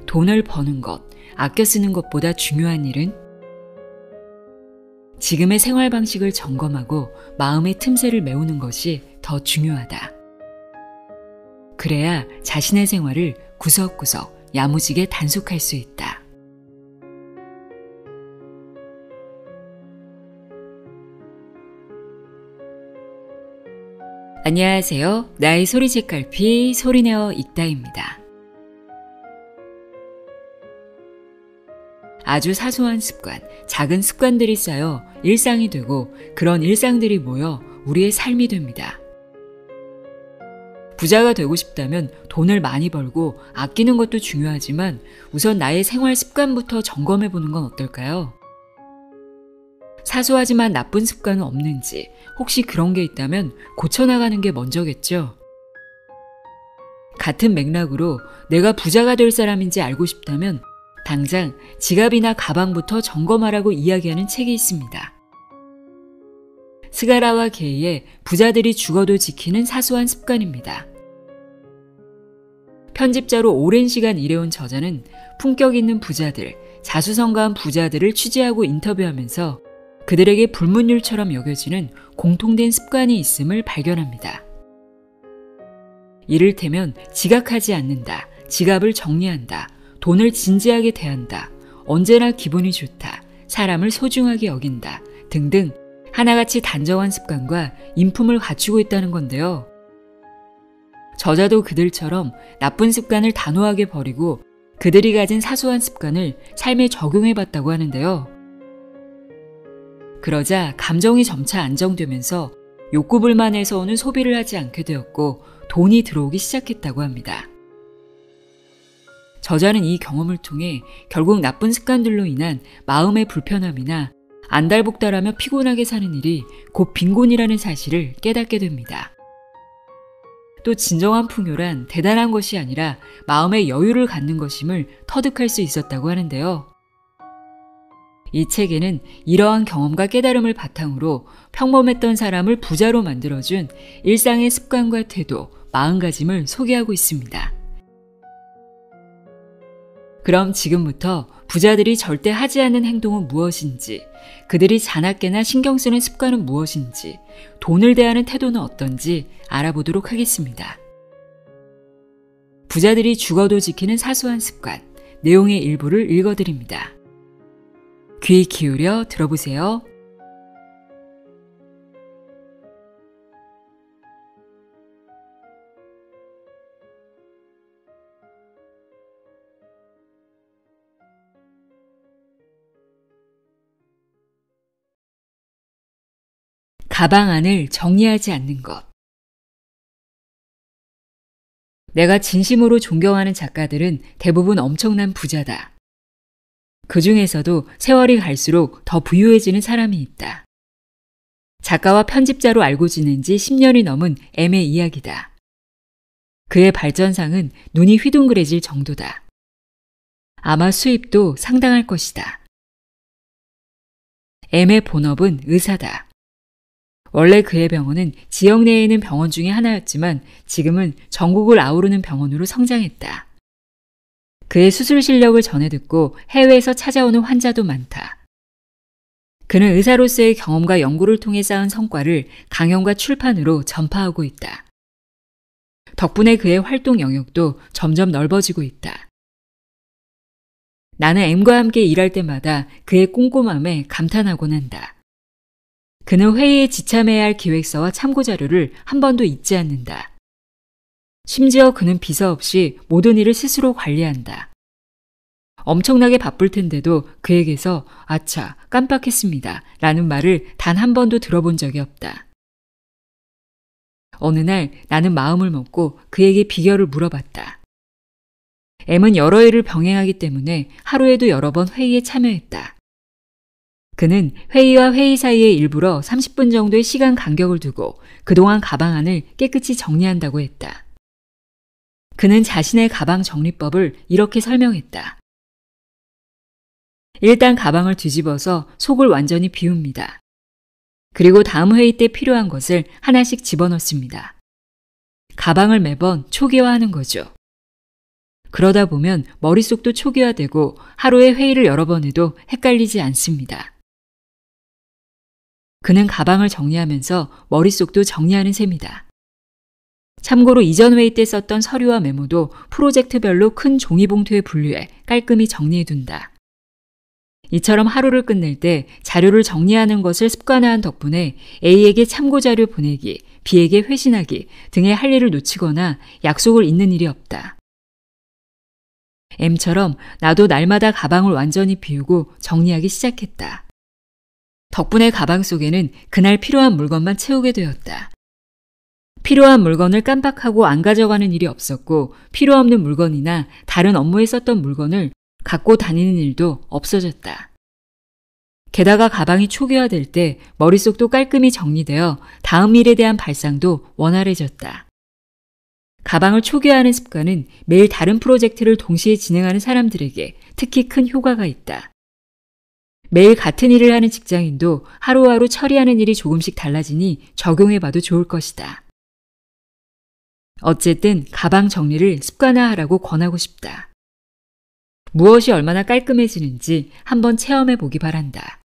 돈을 버는 것, 아껴 쓰는 것보다 중요한 일은 지금의 생활 방식을 점검하고 마음의 틈새를 메우는 것이 더 중요하다. 그래야 자신의 생활을 구석구석 야무지게 단속할 수 있다. 안녕하세요. 나의 소리 책갈피 소리내어 읽다입니다. 아주 사소한 습관, 작은 습관들이 쌓여 일상이 되고 그런 일상들이 모여 우리의 삶이 됩니다. 부자가 되고 싶다면 돈을 많이 벌고 아끼는 것도 중요하지만 우선 나의 생활 습관부터 점검해보는 건 어떨까요? 사소하지만 나쁜 습관은 없는지, 혹시 그런 게 있다면 고쳐나가는 게 먼저겠죠? 같은 맥락으로 내가 부자가 될 사람인지 알고 싶다면 당장 지갑이나 가방부터 점검하라고 이야기하는 책이 있습니다. 스가라와 게이의 부자들이 죽어도 지키는 사소한 습관입니다. 편집자로 오랜 시간 일해온 저자는 품격 있는 부자들, 자수성가한 부자들을 취재하고 인터뷰하면서 그들에게 불문율처럼 여겨지는 공통된 습관이 있음을 발견합니다. 이를테면 지각하지 않는다, 지갑을 정리한다, 돈을 진지하게 대한다, 언제나 기분이 좋다, 사람을 소중하게 여긴다 등등 하나같이 단정한 습관과 인품을 갖추고 있다는 건데요. 저자도 그들처럼 나쁜 습관을 단호하게 버리고 그들이 가진 사소한 습관을 삶에 적용해봤다고 하는데요. 그러자 감정이 점차 안정되면서 욕구불만에서 오는 소비를 하지 않게 되었고 돈이 들어오기 시작했다고 합니다. 저자는 이 경험을 통해 결국 나쁜 습관들로 인한 마음의 불편함이나 안달복달하며 피곤하게 사는 일이 곧 빈곤이라는 사실을 깨닫게 됩니다. 또 진정한 풍요란 대단한 것이 아니라 마음의 여유를 갖는 것임을 터득할 수 있었다고 하는데요. 이 책에는 이러한 경험과 깨달음을 바탕으로 평범했던 사람을 부자로 만들어준 일상의 습관과 태도, 마음가짐을 소개하고 있습니다. 그럼 지금부터 부자들이 절대 하지 않는 행동은 무엇인지, 그들이 자나깨나 신경 쓰는 습관은 무엇인지, 돈을 대하는 태도는 어떤지 알아보도록 하겠습니다. 부자들이 죽어도 지키는 사소한 습관, 내용의 일부를 읽어드립니다. 귀 기울여 들어보세요. 가방 안을 정리하지 않는 것. 내가 진심으로 존경하는 작가들은 대부분 엄청난 부자다. 그 중에서도 세월이 갈수록 더 부유해지는 사람이 있다. 작가와 편집자로 알고 지낸 지 10년이 넘은 M의 이야기다. 그의 발전상은 눈이 휘둥그레질 정도다. 아마 수입도 상당할 것이다. M의 본업은 의사다. 원래 그의 병원은 지역 내에 있는 병원 중에 하나였지만 지금은 전국을 아우르는 병원으로 성장했다. 그의 수술 실력을 전해 듣고 해외에서 찾아오는 환자도 많다. 그는 의사로서의 경험과 연구를 통해 쌓은 성과를 강연과 출판으로 전파하고 있다. 덕분에 그의 활동 영역도 점점 넓어지고 있다. 나는 M과 함께 일할 때마다 그의 꼼꼼함에 감탄하곤 한다. 그는 회의에 지참해야 할 기획서와 참고자료를 한 번도 잊지 않는다. 심지어 그는 비서 없이 모든 일을 스스로 관리한다. 엄청나게 바쁠 텐데도 그에게서 아차, 깜빡했습니다 라는 말을 단 한 번도 들어본 적이 없다. 어느 날 나는 마음을 먹고 그에게 비결을 물어봤다. M은 여러 일을 병행하기 때문에 하루에도 여러 번 회의에 참여했다. 그는 회의와 회의 사이에 일부러 30분 정도의 시간 간격을 두고 그동안 가방 안을 깨끗이 정리한다고 했다. 그는 자신의 가방 정리법을 이렇게 설명했다. 일단 가방을 뒤집어서 속을 완전히 비웁니다. 그리고 다음 회의 때 필요한 것을 하나씩 집어넣습니다. 가방을 매번 초기화하는 거죠. 그러다 보면 머릿속도 초기화되고 하루에 회의를 여러 번 해도 헷갈리지 않습니다. 그는 가방을 정리하면서 머릿속도 정리하는 셈이다. 참고로 이전 회의 때 썼던 서류와 메모도 프로젝트별로 큰 종이봉투에 분류해 깔끔히 정리해둔다. 이처럼 하루를 끝낼 때 자료를 정리하는 것을 습관화한 덕분에 A에게 참고자료 보내기, B에게 회신하기 등의 할 일을 놓치거나 약속을 잊는 일이 없다. M처럼 나도 날마다 가방을 완전히 비우고 정리하기 시작했다. 덕분에 가방 속에는 그날 필요한 물건만 채우게 되었다. 필요한 물건을 깜빡하고 안 가져가는 일이 없었고 필요 없는 물건이나 다른 업무에 썼던 물건을 갖고 다니는 일도 없어졌다. 게다가 가방이 초기화될 때 머릿속도 깔끔히 정리되어 다음 일에 대한 발상도 원활해졌다. 가방을 초기화하는 습관은 매일 다른 프로젝트를 동시에 진행하는 사람들에게 특히 큰 효과가 있다. 매일 같은 일을 하는 직장인도 하루하루 처리하는 일이 조금씩 달라지니 적용해봐도 좋을 것이다. 어쨌든 가방 정리를 습관화하라고 권하고 싶다. 무엇이 얼마나 깔끔해지는지 한번 체험해보기 바란다.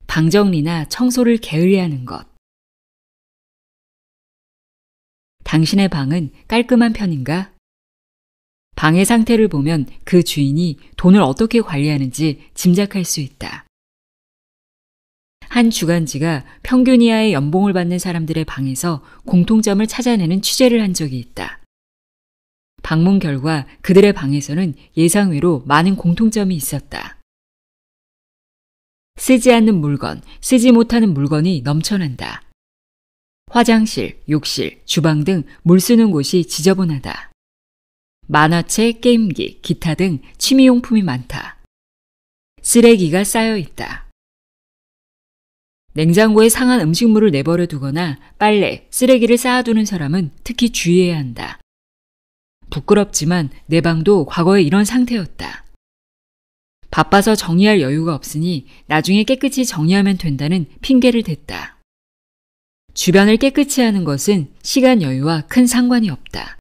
방 정리나 청소를 게을리하는 것. 당신의 방은 깔끔한 편인가? 방의 상태를 보면 그 주인이 돈을 어떻게 관리하는지 짐작할 수 있다. 한 주간지가 평균 이하의 연봉을 받는 사람들의 방에서 공통점을 찾아내는 취재를 한 적이 있다. 방문 결과 그들의 방에서는 예상외로 많은 공통점이 있었다. 쓰지 않는 물건, 쓰지 못하는 물건이 넘쳐난다. 화장실, 욕실, 주방 등 물 쓰는 곳이 지저분하다. 만화책, 게임기, 기타 등 취미용품이 많다. 쓰레기가 쌓여 있다. 냉장고에 상한 음식물을 내버려 두거나 빨래, 쓰레기를 쌓아두는 사람은 특히 주의해야 한다. 부끄럽지만 내 방도 과거에 이런 상태였다. 바빠서 정리할 여유가 없으니 나중에 깨끗이 정리하면 된다는 핑계를 댔다. 주변을 깨끗이 하는 것은 시간 여유와 큰 상관이 없다.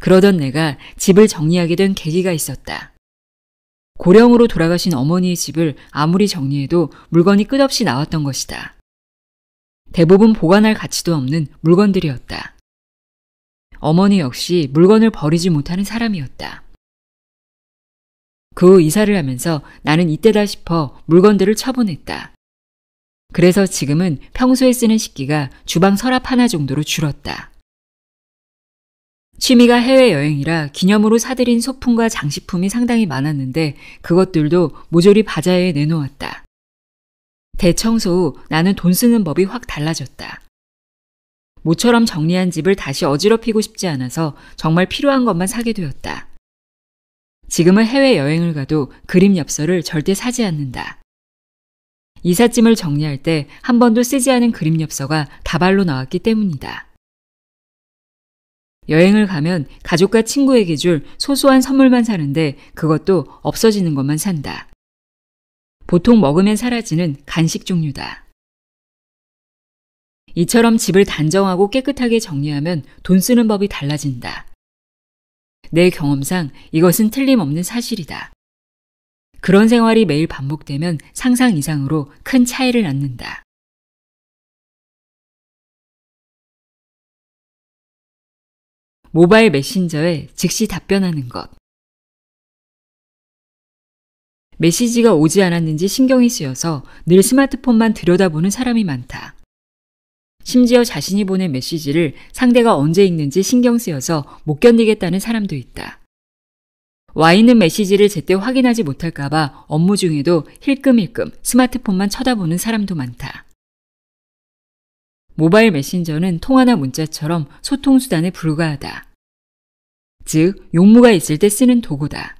그러던 내가 집을 정리하게 된 계기가 있었다. 고령으로 돌아가신 어머니의 집을 아무리 정리해도 물건이 끝없이 나왔던 것이다. 대부분 보관할 가치도 없는 물건들이었다. 어머니 역시 물건을 버리지 못하는 사람이었다. 그 후 이사를 하면서 나는 이때다 싶어 물건들을 처분했다. 그래서 지금은 평소에 쓰는 식기가 주방 서랍 하나 정도로 줄었다. 취미가 해외여행이라 기념으로 사들인 소품과 장식품이 상당히 많았는데 그것들도 모조리 바자회에 내놓았다. 대청소 후 나는 돈 쓰는 법이 확 달라졌다. 모처럼 정리한 집을 다시 어지럽히고 싶지 않아서 정말 필요한 것만 사게 되었다. 지금은 해외여행을 가도 그림 엽서를 절대 사지 않는다. 이삿짐을 정리할 때 한 번도 쓰지 않은 그림 엽서가 다발로 나왔기 때문이다. 여행을 가면 가족과 친구에게 줄 소소한 선물만 사는데 그것도 없어지는 것만 산다. 보통 먹으면 사라지는 간식 종류다. 이처럼 집을 단정하고 깨끗하게 정리하면 돈 쓰는 법이 달라진다. 내 경험상 이것은 틀림없는 사실이다. 그런 생활이 매일 반복되면 상상 이상으로 큰 차이를 낳는다. 모바일 메신저에 즉시 답변하는 것. 메시지가 오지 않았는지 신경이 쓰여서 늘 스마트폰만 들여다보는 사람이 많다. 심지어 자신이 보낸 메시지를 상대가 언제 읽는지 신경 쓰여서 못 견디겠다는 사람도 있다. 와 있는 메시지를 제때 확인하지 못할까봐 업무 중에도 힐끔힐끔 스마트폰만 쳐다보는 사람도 많다. 모바일 메신저는 통화나 문자처럼 소통수단에 불과하다. 즉, 용무가 있을 때 쓰는 도구다.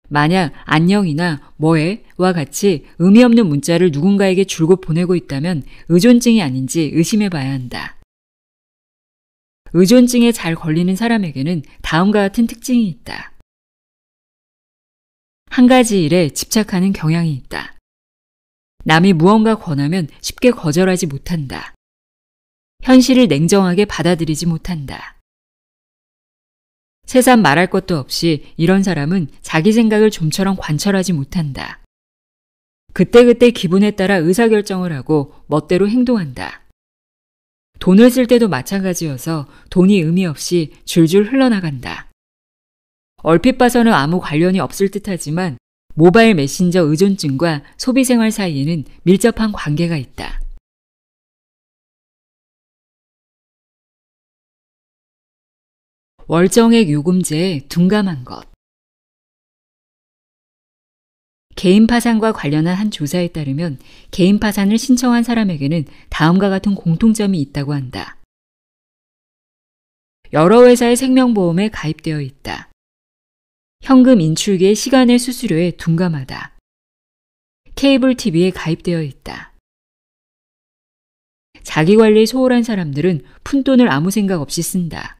만약 안녕이나 뭐해? 와 같이 의미 없는 문자를 누군가에게 줄곧 보내고 있다면 의존증이 아닌지 의심해봐야 한다. 의존증에 잘 걸리는 사람에게는 다음과 같은 특징이 있다. 한 가지 일에 집착하는 경향이 있다. 남이 무언가 권하면 쉽게 거절하지 못한다. 현실을 냉정하게 받아들이지 못한다. 새삼 말할 것도 없이 이런 사람은 자기 생각을 좀처럼 관철하지 못한다. 그때그때 기분에 따라 의사결정을 하고 멋대로 행동한다. 돈을 쓸 때도 마찬가지여서 돈이 의미 없이 줄줄 흘러나간다. 얼핏 봐서는 아무 관련이 없을 듯하지만 모바일 메신저 의존증과 소비생활 사이에는 밀접한 관계가 있다. 월정액 요금제에 둔감한 것. 개인 파산과 관련한 한 조사에 따르면 개인 파산을 신청한 사람에게는 다음과 같은 공통점이 있다고 한다. 여러 회사의 생명보험에 가입되어 있다. 현금 인출기의 시간의 수수료에 둔감하다. 케이블 TV에 가입되어 있다. 자기관리에 소홀한 사람들은 푼돈을 아무 생각 없이 쓴다.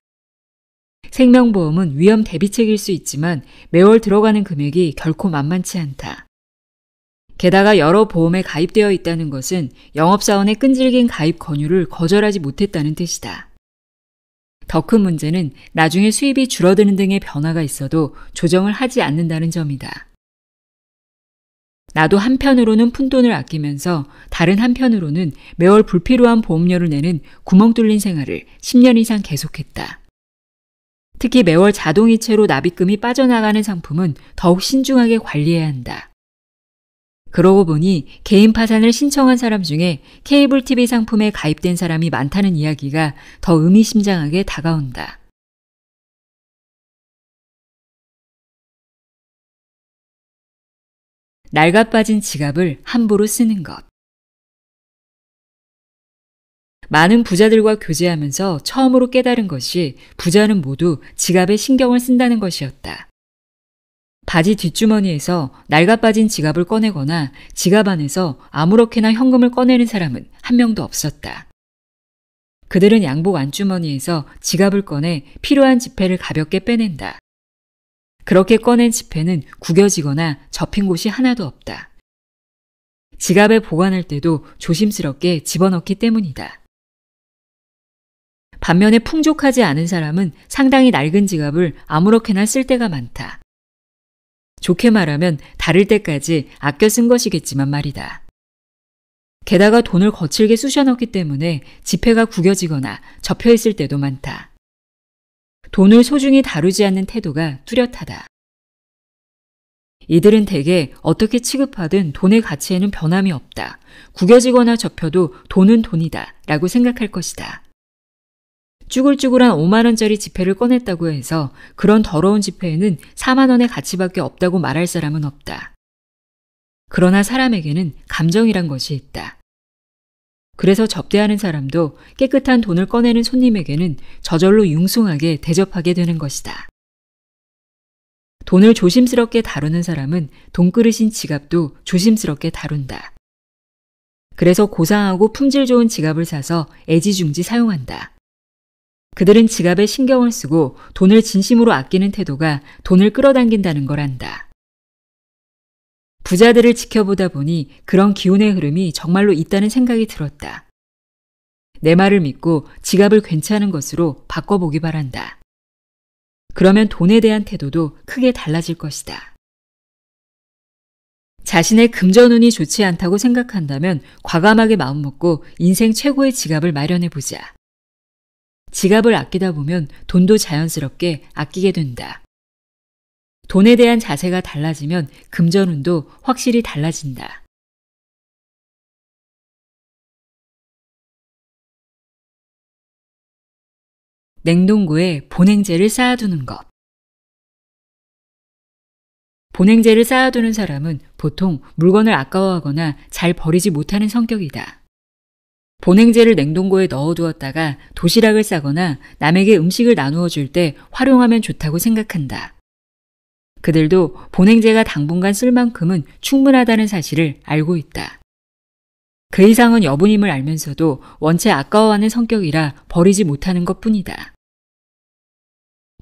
생명보험은 위험 대비책일 수 있지만 매월 들어가는 금액이 결코 만만치 않다. 게다가 여러 보험에 가입되어 있다는 것은 영업사원의 끈질긴 가입 권유를 거절하지 못했다는 뜻이다. 더 큰 문제는 나중에 수입이 줄어드는 등의 변화가 있어도 조정을 하지 않는다는 점이다. 나도 한편으로는 푼돈을 아끼면서 다른 한편으로는 매월 불필요한 보험료를 내는 구멍 뚫린 생활을 10년 이상 계속했다. 특히 매월 자동이체로 납입금이 빠져나가는 상품은 더욱 신중하게 관리해야 한다. 그러고 보니 개인 파산을 신청한 사람 중에 케이블 TV 상품에 가입된 사람이 많다는 이야기가 더 의미심장하게 다가온다. 낡아빠진 지갑을 함부로 쓰는 것. 많은 부자들과 교제하면서 처음으로 깨달은 것이 부자는 모두 지갑에 신경을 쓴다는 것이었다. 바지 뒷주머니에서 낡아빠진 지갑을 꺼내거나 지갑 안에서 아무렇게나 현금을 꺼내는 사람은 한 명도 없었다. 그들은 양복 안주머니에서 지갑을 꺼내 필요한 지폐를 가볍게 빼낸다. 그렇게 꺼낸 지폐는 구겨지거나 접힌 곳이 하나도 없다. 지갑에 보관할 때도 조심스럽게 집어넣기 때문이다. 반면에 풍족하지 않은 사람은 상당히 낡은 지갑을 아무렇게나 쓸 때가 많다. 좋게 말하면 다를 때까지 아껴 쓴 것이겠지만 말이다. 게다가 돈을 거칠게 쑤셔넣기 때문에 지폐가 구겨지거나 접혀있을 때도 많다. 돈을 소중히 다루지 않는 태도가 뚜렷하다. 이들은 대개 어떻게 취급하든 돈의 가치에는 변함이 없다. 구겨지거나 접혀도 돈은 돈이다 라고 생각할 것이다. 쭈글쭈글한 5만원짜리 지폐를 꺼냈다고 해서 그런 더러운 지폐에는 4만원의 가치밖에 없다고 말할 사람은 없다. 그러나 사람에게는 감정이란 것이 있다. 그래서 접대하는 사람도 깨끗한 돈을 꺼내는 손님에게는 저절로 융숭하게 대접하게 되는 것이다. 돈을 조심스럽게 다루는 사람은 돈그릇인 지갑도 조심스럽게 다룬다. 그래서 고상하고 품질 좋은 지갑을 사서 애지중지 사용한다. 그들은 지갑에 신경을 쓰고 돈을 진심으로 아끼는 태도가 돈을 끌어당긴다는 걸 안다. 부자들을 지켜보다 보니 그런 기운의 흐름이 정말로 있다는 생각이 들었다. 내 말을 믿고 지갑을 괜찮은 것으로 바꿔보기 바란다. 그러면 돈에 대한 태도도 크게 달라질 것이다. 자신의 금전운이 좋지 않다고 생각한다면 과감하게 마음먹고 인생 최고의 지갑을 마련해보자. 지갑을 아끼다 보면 돈도 자연스럽게 아끼게 된다. 돈에 대한 자세가 달라지면 금전운도 확실히 달라진다. 냉동고에 보냉제를 쌓아두는 것. 보냉제를 쌓아두는 사람은 보통 물건을 아까워하거나 잘 버리지 못하는 성격이다. 보냉제를 냉동고에 넣어두었다가 도시락을 싸거나 남에게 음식을 나누어 줄 때 활용하면 좋다고 생각한다. 그들도 보냉제가 당분간 쓸 만큼은 충분하다는 사실을 알고 있다. 그 이상은 여분임을 알면서도 원체 아까워하는 성격이라 버리지 못하는 것뿐이다.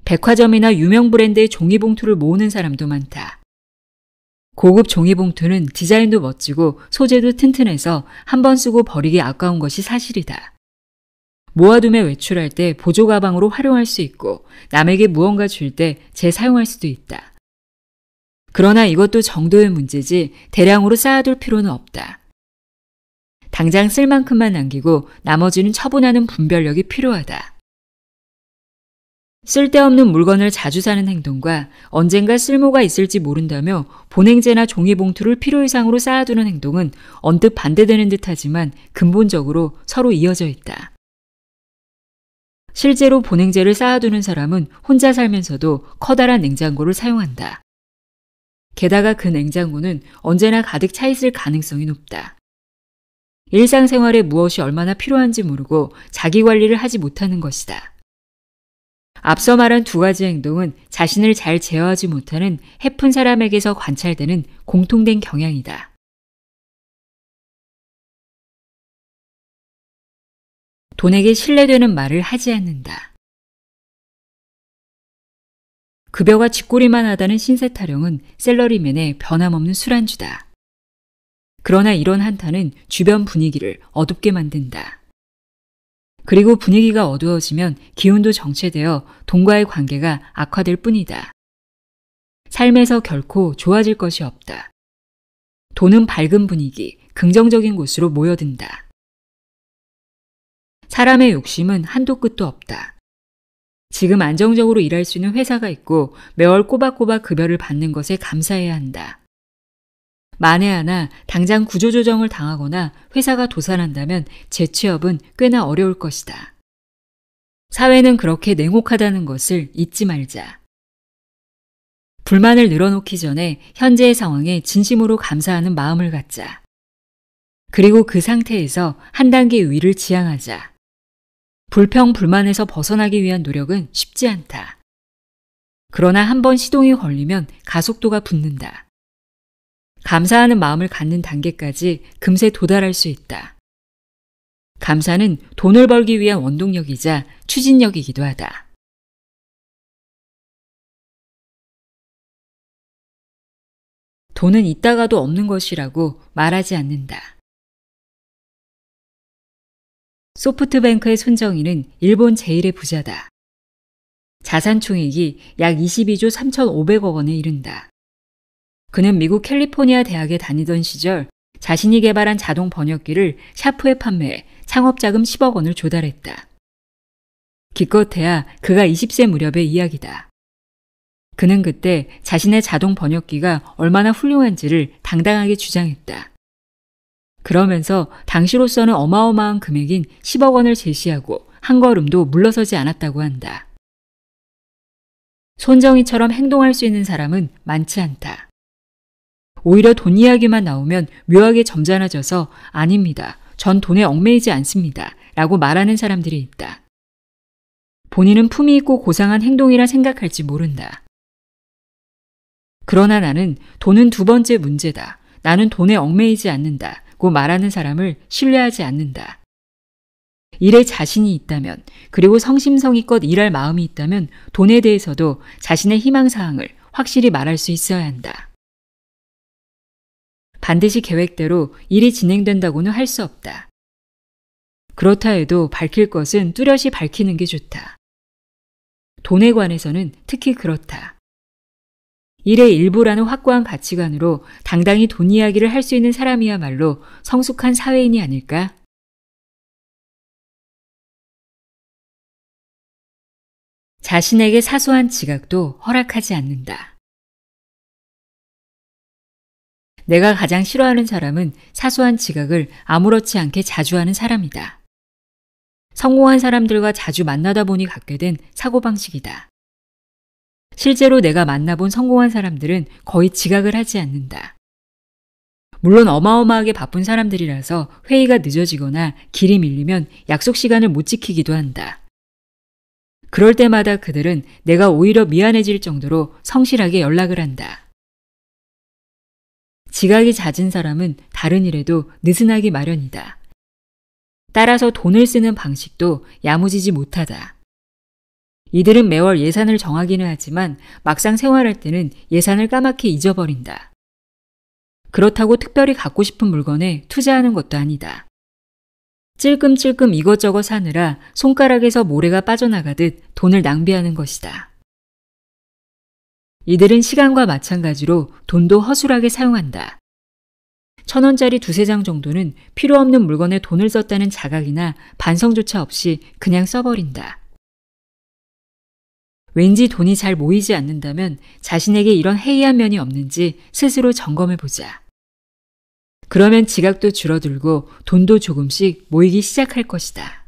백화점이나 유명 브랜드의 종이봉투를 모으는 사람도 많다. 고급 종이봉투는 디자인도 멋지고 소재도 튼튼해서 한 번 쓰고 버리기 아까운 것이 사실이다. 모아두며 외출할 때 보조 가방으로 활용할 수 있고 남에게 무언가 줄 때 재사용할 수도 있다. 그러나 이것도 정도의 문제지 대량으로 쌓아둘 필요는 없다. 당장 쓸 만큼만 남기고 나머지는 처분하는 분별력이 필요하다. 쓸데없는 물건을 자주 사는 행동과 언젠가 쓸모가 있을지 모른다며 보냉제나 종이봉투를 필요 이상으로 쌓아두는 행동은 언뜻 반대되는 듯하지만 근본적으로 서로 이어져 있다. 실제로 보냉제를 쌓아두는 사람은 혼자 살면서도 커다란 냉장고를 사용한다. 게다가 그 냉장고는 언제나 가득 차 있을 가능성이 높다. 일상생활에 무엇이 얼마나 필요한지 모르고 자기 관리를 하지 못하는 것이다. 앞서 말한 두 가지 행동은 자신을 잘 제어하지 못하는 해픈 사람에게서 관찰되는 공통된 경향이다. 돈에게 신뢰되는 말을 하지 않는다. 급여가 쥐꼬리만 하다는 신세타령은 셀러리맨의 변함없는 술안주다. 그러나 이런 한타는 주변 분위기를 어둡게 만든다. 그리고 분위기가 어두워지면 기운도 정체되어 돈과의 관계가 악화될 뿐이다. 삶에서 결코 좋아질 것이 없다. 돈은 밝은 분위기, 긍정적인 곳으로 모여든다. 사람의 욕심은 한도 끝도 없다. 지금 안정적으로 일할 수 있는 회사가 있고 매월 꼬박꼬박 급여를 받는 것에 감사해야 한다. 만에 하나 당장 구조조정을 당하거나 회사가 도산한다면 재취업은 꽤나 어려울 것이다. 사회는 그렇게 냉혹하다는 것을 잊지 말자. 불만을 늘어놓기 전에 현재의 상황에 진심으로 감사하는 마음을 갖자. 그리고 그 상태에서 한 단계 위를 지향하자. 불평, 불만에서 벗어나기 위한 노력은 쉽지 않다. 그러나 한번 시동이 걸리면 가속도가 붙는다. 감사하는 마음을 갖는 단계까지 금세 도달할 수 있다. 감사는 돈을 벌기 위한 원동력이자 추진력이기도 하다. 돈은 있다가도 없는 것이라고 말하지 않는다. 소프트뱅크의 손정희는 일본 제1의 부자다. 자산 총액이 약 22조 3,500억 원에 이른다. 그는 미국 캘리포니아 대학에 다니던 시절 자신이 개발한 자동 번역기를 샤프에 판매해 창업자금 10억 원을 조달했다. 기껏해야 그가 20세 무렵의 이야기다. 그는 그때 자신의 자동 번역기가 얼마나 훌륭한지를 당당하게 주장했다. 그러면서 당시로서는 어마어마한 금액인 10억 원을 제시하고 한 걸음도 물러서지 않았다고 한다. 손정희처럼 행동할 수 있는 사람은 많지 않다. 오히려 돈 이야기만 나오면 묘하게 점잖아져서 아닙니다. 전 돈에 얽매이지 않습니다. 라고 말하는 사람들이 있다. 본인은 품위 있고 고상한 행동이라 생각할지 모른다. 그러나 나는 돈은 두 번째 문제다. 나는 돈에 얽매이지 않는다. 고 말하는 사람을 신뢰하지 않는다. 일에 자신이 있다면, 그리고 성심성의껏 일할 마음이 있다면 돈에 대해서도 자신의 희망사항을 확실히 말할 수 있어야 한다. 반드시 계획대로 일이 진행된다고는 할 수 없다. 그렇다 해도 밝힐 것은 뚜렷이 밝히는 게 좋다. 돈에 관해서는 특히 그렇다. 일의 일부라는 확고한 가치관으로 당당히 돈 이야기를 할 수 있는 사람이야말로 성숙한 사회인이 아닐까? 자신에게 사소한 지각도 허락하지 않는다. 내가 가장 싫어하는 사람은 사소한 지각을 아무렇지 않게 자주 하는 사람이다. 성공한 사람들과 자주 만나다 보니 갖게 된 사고방식이다. 실제로 내가 만나본 성공한 사람들은 거의 지각을 하지 않는다. 물론 어마어마하게 바쁜 사람들이라서 회의가 늦어지거나 길이 밀리면 약속 시간을 못 지키기도 한다. 그럴 때마다 그들은 내가 오히려 미안해질 정도로 성실하게 연락을 한다. 지각이 잦은 사람은 다른 일에도 느슨하기 마련이다. 따라서 돈을 쓰는 방식도 야무지지 못하다. 이들은 매월 예산을 정하기는 하지만 막상 생활할 때는 예산을 까맣게 잊어버린다. 그렇다고 특별히 갖고 싶은 물건에 투자하는 것도 아니다. 찔끔찔끔 이것저것 사느라 손가락에서 모래가 빠져나가듯 돈을 낭비하는 것이다. 이들은 시간과 마찬가지로 돈도 허술하게 사용한다. 1,000원짜리 두세 장 정도는 필요 없는 물건에 돈을 썼다는 자각이나 반성조차 없이 그냥 써버린다. 왠지 돈이 잘 모이지 않는다면 자신에게 이런 해이한 면이 없는지 스스로 점검해보자. 그러면 지각도 줄어들고 돈도 조금씩 모이기 시작할 것이다.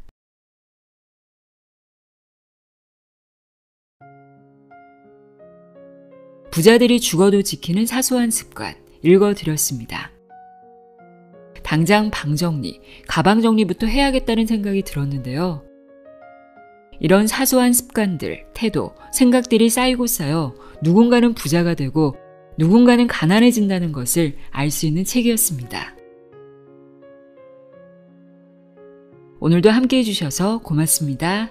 부자들이 죽어도 지키는 사소한 습관 읽어드렸습니다. 당장 방 정리, 가방 정리부터 해야겠다는 생각이 들었는데요. 이런 사소한 습관들, 태도, 생각들이 쌓이고 쌓여 누군가는 부자가 되고 누군가는 가난해진다는 것을 알 수 있는 책이었습니다. 오늘도 함께 해주셔서 고맙습니다.